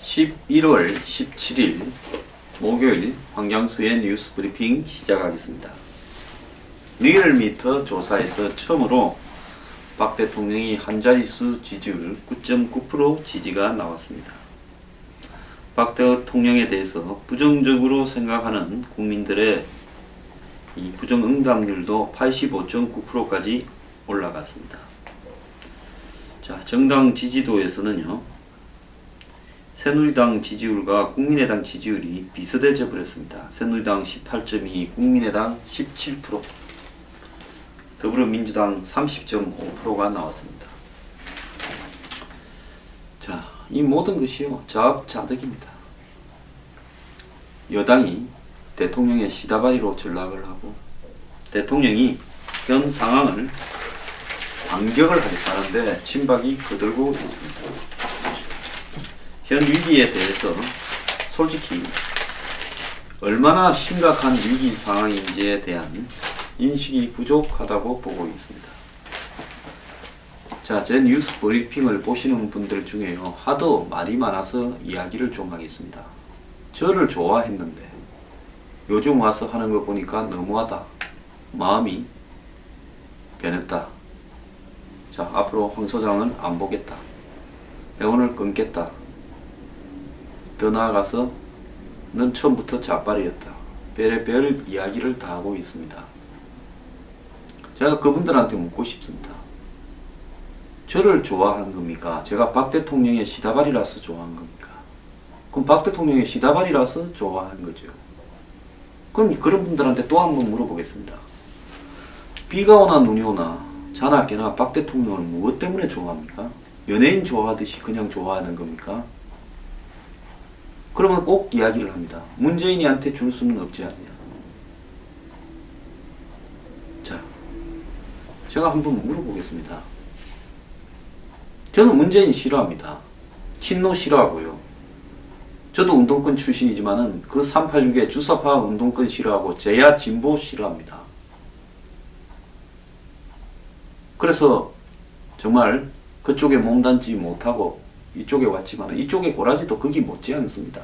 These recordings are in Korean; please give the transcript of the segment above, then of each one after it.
11월 17일 목요일 황장수의 뉴스 브리핑 시작하겠습니다. 리얼미터 조사에서 처음으로 박 대통령이 한자릿수 지지율 9.9% 지지가 나왔습니다. 박 대통령에 대해서 부정적으로 생각하는 국민들의 이 부정응답률도 85.9%까지 올라갔습니다. 자, 정당 지지도에서는요, 새누리당 지지율과 국민의당 지지율이 비슷해져 버렸습니다. 새누리당 18.2, 국민의당 17%, 더불어민주당 30.5%가 나왔습니다. 자, 이 모든 것이요, 자업자득입니다. 여당이 대통령의 시다바리로 전락을 하고 대통령이 현 상황을 반격을 하겠다는데 친박이 거들고 있습니다. 현 위기에 대해서 솔직히 얼마나 심각한 위기 상황인지에 대한 인식이 부족하다고 보고 있습니다. 자, 제 뉴스 브리핑을 보시는 분들 중에요, 하도 말이 많아서 이야기를 좀 하겠습니다. 저를 좋아했는데 요즘 와서 하는 거 보니까 너무하다, 마음이 변했다, 자, 앞으로 황 소장은 안 보겠다, 회원을 끊겠다, 더 나아가서 넌 처음부터 자빨이었다, 별의별 이야기를 다 하고 있습니다. 제가 그분들한테 묻고 싶습니다. 저를 좋아한 겁니까? 제가 박 대통령의 시다발이라서 좋아한 겁니까? 그럼 박 대통령의 시다발이라서 좋아한 거죠. 그럼 그런 분들한테 또 한번 물어보겠습니다. 비가 오나 눈이 오나 자나 깨나 박 대통령을 무엇 때문에 좋아합니까? 연예인 좋아하듯이 그냥 좋아하는 겁니까? 그러면 꼭 이야기를 합니다. 문재인이한테 줄 수는 없지 않냐. 자, 제가 한번 물어보겠습니다. 저는 문재인 싫어합니다. 친노 싫어하고요. 저도 운동권 출신이지만은 그 386의 주사파 운동권 싫어하고 제야 진보 싫어합니다. 그래서 정말 그쪽에 몸담지 못하고 이쪽에 왔지만 이쪽의 고라지도 거기 못지 않습니다.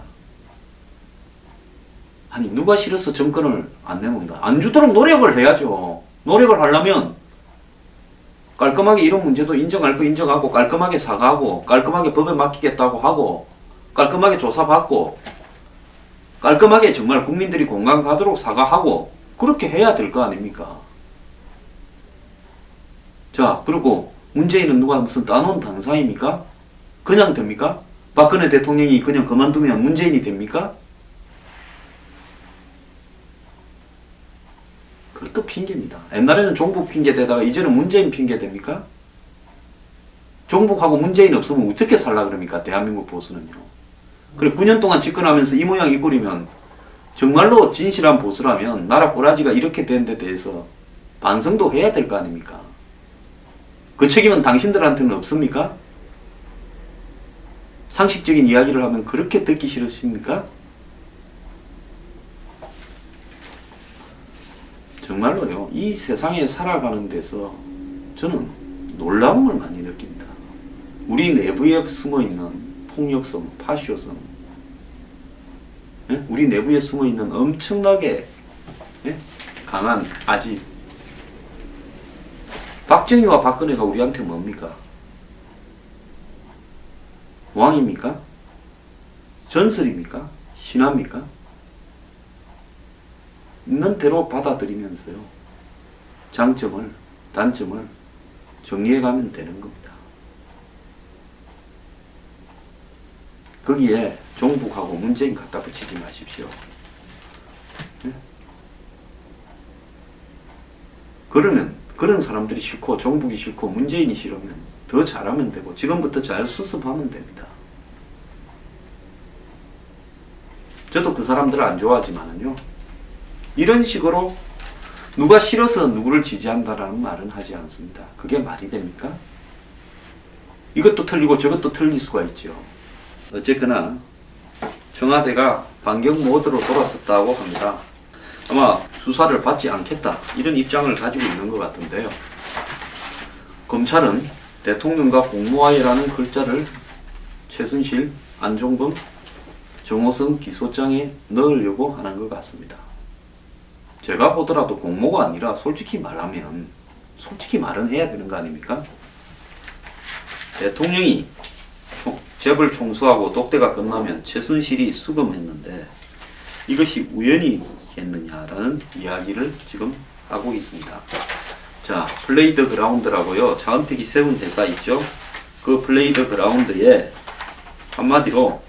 아니, 누가 싫어서 정권을 안 내놓는다. 안 주도록 노력을 해야죠. 노력을 하려면 깔끔하게 이런 문제도 인정할 거 인정하고 깔끔하게 사과하고 깔끔하게 법에 맡기겠다고 하고 깔끔하게 조사받고 깔끔하게 정말 국민들이 공감 가도록 사과하고 그렇게 해야 될 거 아닙니까? 자, 그리고 문재인은 누가 무슨 따놓은 당사입니까? 그냥 됩니까? 박근혜 대통령이 그냥 그만두면 문재인이 됩니까? 그것도 핑계입니다. 옛날에는 종북 핑계 대다가 이제는 문재인 핑계 됩니까? 종북하고 문재인 없으면 어떻게 살라 그럽니까? 대한민국 보수는요. 그래, 9년 동안 집권하면서 이 모양 이 꼴이면 정말로 진실한 보수라면 나라 꼬라지가 이렇게 된 데 대해서 반성도 해야 될 거 아닙니까? 그 책임은 당신들한테는 없습니까? 상식적인 이야기를 하면 그렇게 듣기 싫으십니까? 정말로요, 이 세상에 살아가는 데서 저는 놀라움을 많이 느낍니다. 우리 내부에 숨어있는 폭력성, 파쇼성, 예? 우리 내부에 숨어있는 엄청나게 강한 아집. 박정희와 박근혜가 우리한테 뭡니까? 왕입니까? 전설입니까? 신화입니까? 있는 대로 받아들이면서요, 장점을, 단점을 정리해가면 되는 겁니다. 거기에 종북하고 문재인 갖다 붙이지 마십시오. 네? 그러면 그런 사람들이 싫고 종북이 싫고 문재인이 싫으면 더 잘하면 되고 지금부터 잘 수습하면 됩니다. 저도 그 사람들을 안 좋아하지만은요, 이런 식으로 누가 싫어서 누구를 지지한다라는 말은 하지 않습니다. 그게 말이 됩니까? 이것도 틀리고 저것도 틀릴 수가 있죠. 어쨌거나 청와대가 반격 모드로 돌아섰다고 합니다. 아마 수사를 받지 않겠다, 이런 입장을 가지고 있는 것 같은데요. 검찰은 대통령과 공모하여라는 글자를 최순실, 안종범, 정호성 기소장에 넣으려고 하는 것 같습니다. 제가 보더라도 공모가 아니라 솔직히 말하면 솔직히 말은 해야 되는 거 아닙니까? 대통령이 재벌 총수하고 독대가 끝나면 최순실이 수금했는데 이것이 우연이 했느냐라는 이야기를 지금 하고 있습니다. 자, 플레이드 그라운드라고요. 자은택이 세운 회사 있죠? 그 플레이드 그라운드에 한마디로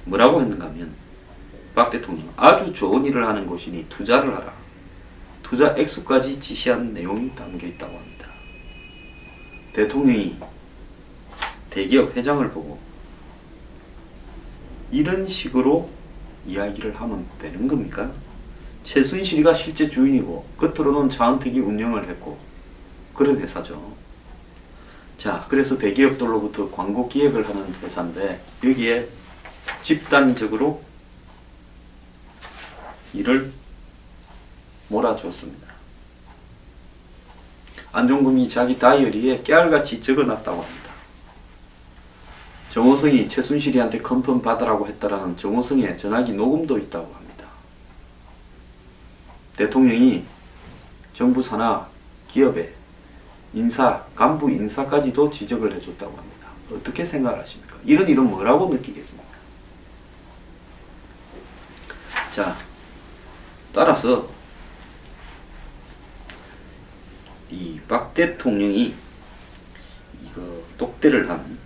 뭐라고 했는가 하면 박 대통령 아주 좋은 일을 하는 곳이니 투자를 하라. 투자 액수까지 지시한 내용이 담겨 있다고 합니다. 대통령이 대기업 회장을 보고 이런 식으로 이야기를 하면 되는 겁니까? 최순실이가 실제 주인이고 겉으로는 자은택이 운영을 했고 그런 회사죠. 자, 그래서 대기업들로부터 광고 기획을 하는 회사인데 여기에 집단적으로 일을 몰아줬습니다. 안종범이 자기 다이어리에 깨알같이 적어놨다고 합니다. 정호성이 최순실이한테 컨펌 받으라고 했다라는 정호성의 전화기 녹음도 있다고 합니다. 대통령이 정부 산하 기업의 인사, 간부 인사까지도 지적을 해줬다고 합니다. 어떻게 생각하십니까? 이런 일은 뭐라고 느끼겠습니까? 자, 따라서 이 박 대통령이 이거 독대를 한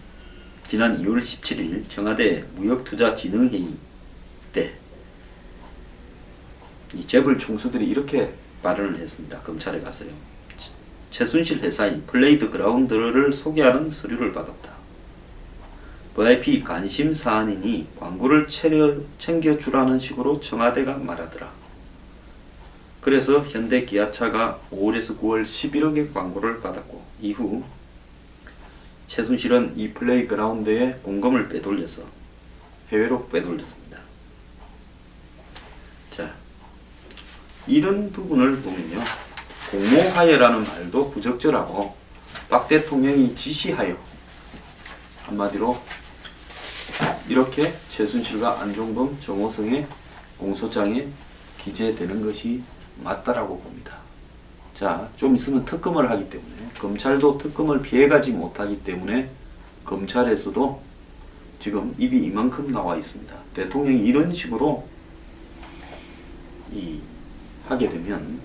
지난 2월 17일 청와대 무역투자진흥회의 때 이 재벌 총수들이 이렇게 발언을 했습니다. 검찰에 가서요. 최순실 회사인 플레이드 그라운드를 소개하는 서류를 받았다. VIP 관심 사안이니 광고를 챙겨주라는 식으로 청와대가 말하더라. 그래서 현대기아차가 5월에서 9월 11억의 광고를 받았고 이후 최순실은 이 플레이그라운드에 공금을 빼돌려서 해외로 빼돌렸습니다. 자, 이런 부분을 보면요. 공모하여라는 말도 부적절하고 박 대통령이 지시하여 한마디로 이렇게 최순실과 안종범, 정호성의 공소장에 기재되는 것이 맞다라고 봅니다. 자, 좀 있으면 특검을 하기 때문에 검찰도 특검을 피해가지 못하기 때문에 검찰에서도 지금 입이 이만큼 나와 있습니다. 대통령이 이런 식으로 하게 되면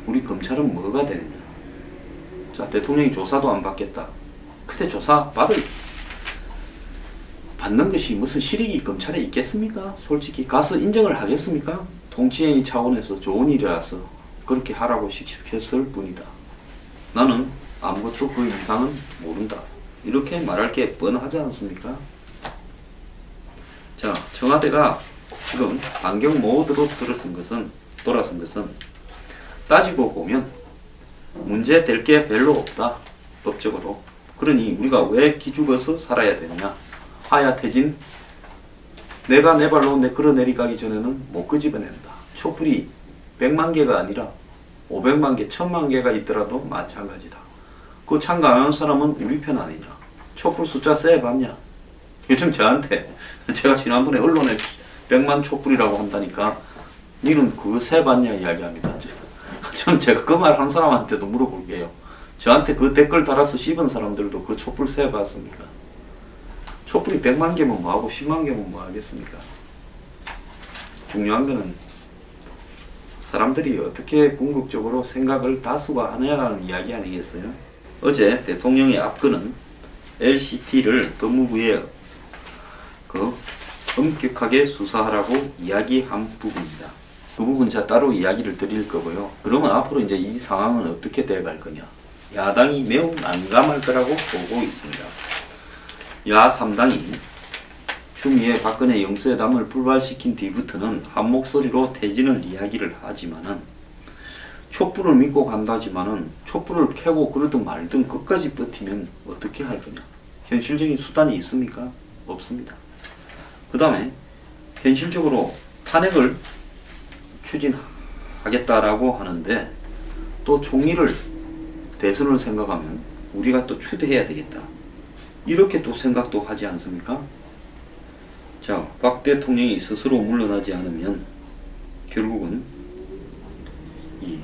우리 검찰은 뭐가 되느냐. 자, 대통령이 조사도 안 받겠다. 그때 조사 받는 것이 무슨 실익이 검찰에 있겠습니까? 솔직히 가서 인정을 하겠습니까? 통치행위 차원에서 좋은 일이라서 그렇게 하라고 시켰을 뿐이다. 나는 아무것도 그 이상은 모른다. 이렇게 말할 게 뻔하지 않습니까? 자, 청와대가 지금 반경 모드로 돌아선 것은 따지고 보면 문제될 게 별로 없다. 법적으로. 그러니 우리가 왜 기죽어서 살아야 되느냐. 하야 태진 내가 내 발로 끌어내리가기 전에는 못 끄집어낸다. 촛불이 100만 개가 아니라 500만 개, 1000만 개가 있더라도 마찬가지다. 그 참가하는 사람은 우리 편 아니냐. 촛불 숫자 세봤냐. 요즘 저한테 제가 지난번에 언론에 100만 촛불이라고 한다니까 니는 그거 세봤냐 이야기합니다. 전 제가 그 말 한 사람한테도 물어볼게요. 저한테 그 댓글 달아서 씹은 사람들도 그 촛불 세봤습니까? 촛불이 100만 개면 뭐하고 10만 개면 뭐하겠습니까? 중요한 거는 사람들이 어떻게 궁극적으로 생각을 다수가 하느냐라는 이야기 아니겠어요? 어제 대통령의 앞건은 LCT를 법무부에 엄격하게 수사하라고 이야기한 부분입니다. 그 부분 제가 따로 이야기를 드릴 거고요. 그러면 앞으로 이제 이 상황은 어떻게 돼갈 거냐? 야당이 매우 난감할 거라고 보고 있습니다. 야 3당이 추미애 박근혜 영수회담을 불발시킨 뒤부터는 한 목소리로 퇴진을 이야기를 하지만은 촛불을 믿고 간다지만은 촛불을 켜고 그러든 말든 끝까지 버티면 어떻게 할 거냐? 현실적인 수단이 있습니까? 없습니다. 그 다음에 현실적으로 탄핵을 추진하겠다라고 하는데 또 총리를 대선을 생각하면 우리가 또 추대해야 되겠다. 이렇게 또 생각도 하지 않습니까? 자, 박 대통령이 스스로 물러나지 않으면 결국은 이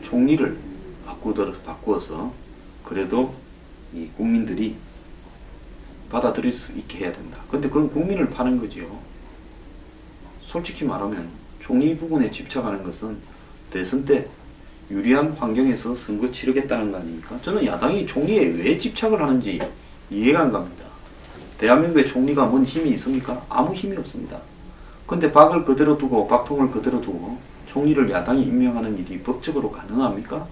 총리를 바꾸어서 그래도 이 국민들이 받아들일 수 있게 해야 된다. 근데 그건 국민을 파는 거지요. 솔직히 말하면 총리 부분에 집착하는 것은 대선 때 유리한 환경에서 선거 치르겠다는 거 아닙니까? 저는 야당이 총리에 왜 집착을 하는지 이해가 안 갑니다. 대한민국의 총리가 뭔 힘이 있습니까? 아무 힘이 없습니다. 근데 박통을 그대로 두고 총리를 야당이 임명하는 일이 법적으로 가능합니까?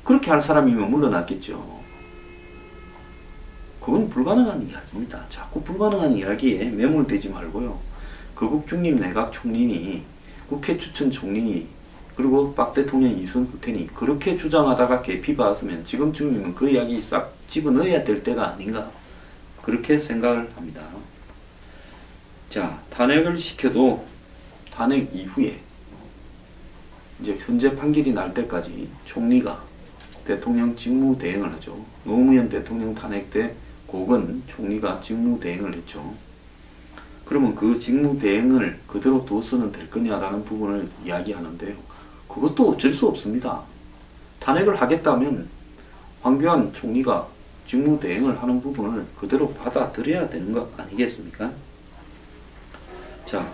그렇게 할 사람이면 물러났겠죠. 그건 불가능한 이야기입니다. 자꾸 불가능한 이야기에 매몰되지 말고요. 거국중립 내각 총리니 국회 추천 총리니 그리고 박 대통령 이선 후퇴니 그렇게 주장하다가 개피 받았으면 지금쯤이면 그 이야기 싹 집어넣어야 될 때가 아닌가 그렇게 생각을 합니다. 자, 탄핵을 시켜도 탄핵 이후에 이제 현재 판결이 날 때까지 총리가 대통령 직무 대행을 하죠. 노무현 대통령 탄핵 때 고건 총리가 직무 대행을 했죠. 그러면 그 직무 대행을 그대로 둬서는 될 거냐라는 부분을 이야기하는데요. 그것도 어쩔 수 없습니다. 탄핵을 하겠다면 황교안 총리가 직무 대행을 하는 부분을 그대로 받아들여야 되는 거 아니겠습니까? 자,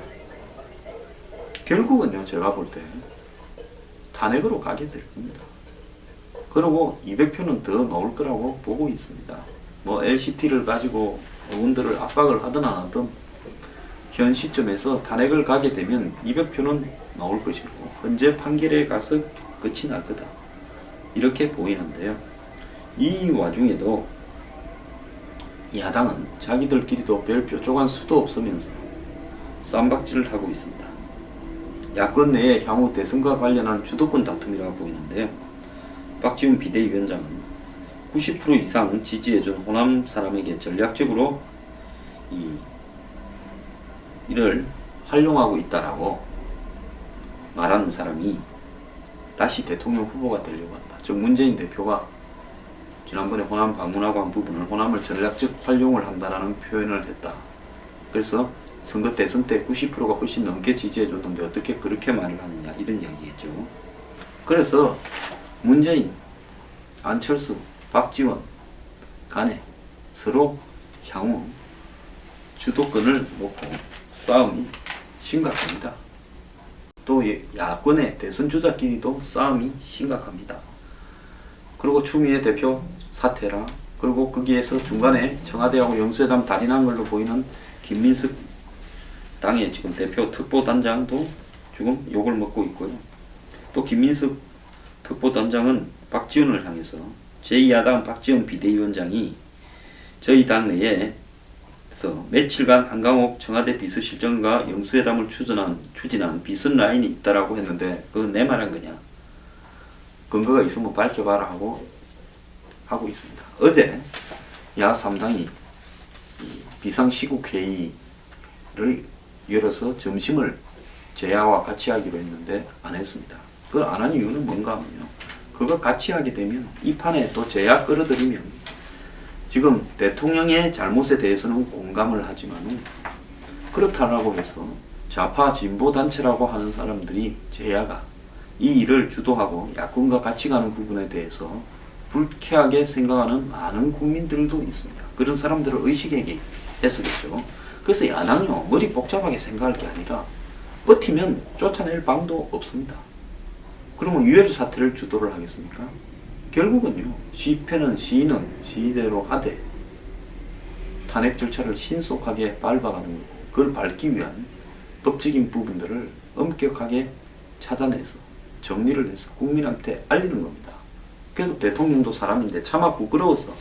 결국은요, 제가 볼 때 탄핵으로 가게 될 겁니다. 그리고 200표는 더 나올 거라고 보고 있습니다. 뭐 LCT를 가지고 의원들을 압박을 하든 안 하든 현 시점에서 탄핵을 가게 되면 200표는 나올 것이고 현재 판결에 가서 끝이 날 거다. 이렇게 보이는데요. 이 와중에도 야당은 자기들끼리도 별 뾰족한 수도 없으면서 쌈박질을 하고 있습니다. 야권 내에 향후 대선과 관련한 주도권 다툼이라고 보이는데요. 박지원 비대위원장은 90% 이상 지지해준 호남 사람에게 전략적으로 이를 활용하고 있다라고 말하는 사람이 다시 대통령 후보가 되려고 한다. 즉 문재인 대표가 지난번에 호남 방문하고 한 부분을 호남을 전략적 활용을 한다라는 표현을 했다. 그래서 선거 대선 때 90%가 훨씬 넘게 지지해줬는데 어떻게 그렇게 말을 하느냐 이런 이야기겠죠. 그래서 문재인, 안철수, 박지원 간에 서로 향후 주도권을 놓고 싸움이 심각합니다. 또 야권의 대선 주자끼리도 싸움이 심각합니다. 그리고 추미애 대표 사퇴라 그리고 거기에서 중간에 청와대하고 영수회담 달인한 걸로 보이는 김민석 당의 지금 대표 특보단장도 지금 욕을 먹고 있고요. 또 김민석 특보단장은 박지원을 향해서 제2야당 박지원 비대위원장이 저희 당 내에서 며칠간 한강옥 청와대 비서실장과 영수회담을 추진한 비선 라인이 있다라고 했는데 그건 내 말한 거냐? 근거가 있으면 밝혀봐라 하고 있습니다. 어제 야 3당이 비상시국회의를 열어서 점심을 제야와 같이 하기로 했는데 안 했습니다. 그걸 안 한 이유는 뭔가 하면요. 그걸 같이 하게 되면 이 판에 또 제야 끌어들이면 지금 대통령의 잘못에 대해서는 공감을 하지만 그렇다라고 해서 좌파 진보 단체라고 하는 사람들이 제야가 이 일을 주도하고 야권과 같이 가는 부분에 대해서 불쾌하게 생각하는 많은 국민들도 있습니다. 그런 사람들을 의식하게 했었겠죠. 그래서 야당요 머리 복잡하게 생각할 게 아니라 버티면 쫓아낼 방도 없습니다. 그러면 유혈 사태를 주도를 하겠습니까? 결국은요 시패는 시인은 시대로 하되 탄핵 절차를 신속하게 밟아가는 거고 그걸 밟기 위한 법적인 부분들을 엄격하게 찾아내서 정리를 해서 국민한테 알리는 겁니다. 그래도 대통령도 사람인데 차마 부끄러워서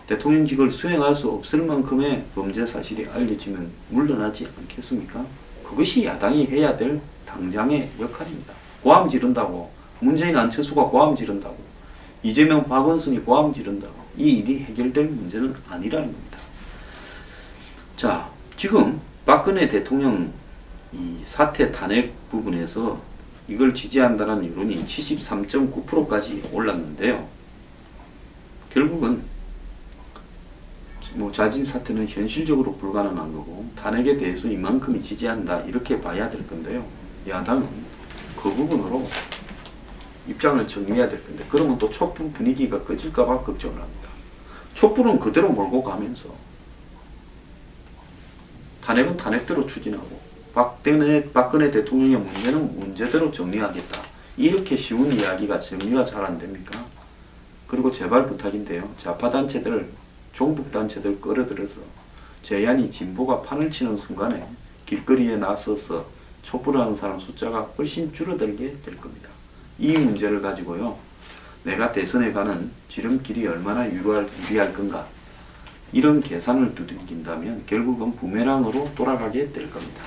대통령직을 수행할 수 없을 만큼의 범죄 사실이 알려지면 물러나지 않겠습니까? 그것이 야당이 해야 될 당장의 역할입니다. 고함 지른다고 문재인 안철수가 고함 지른다고 이재명 박원순이 고함 지른다고 이 일이 해결될 문제는 아니라는 겁니다. 자, 지금 박근혜 대통령 이 사퇴 탄핵 부분에서 이걸 지지한다는 여론이 73.9%까지 올랐는데요. 결국은 뭐 자진 사퇴는 현실적으로 불가능한 거고 탄핵에 대해서 이만큼이 지지한다 이렇게 봐야 될 건데요. 야당은 그 부분으로 입장을 정리해야 될 건데 그러면 또 촛불 분위기가 꺼질까봐 걱정을 합니다. 촛불은 그대로 몰고 가면서 탄핵은 탄핵대로 추진하고 박근혜 대통령의 문제는 문제대로 정리하겠다. 이렇게 쉬운 이야기가 정리가 잘 안 됩니까? 그리고 제발 부탁인데요. 좌파단체들, 종북단체들 끌어들여서 제안이 진보가 판을 치는 순간에 길거리에 나서서 촛불하는 사람 숫자가 훨씬 줄어들게 될 겁니다. 이 문제를 가지고요. 내가 대선에 가는 지름길이 얼마나 유리할 건가. 이런 계산을 두들긴다면 결국은 부메랑으로 돌아가게 될 겁니다.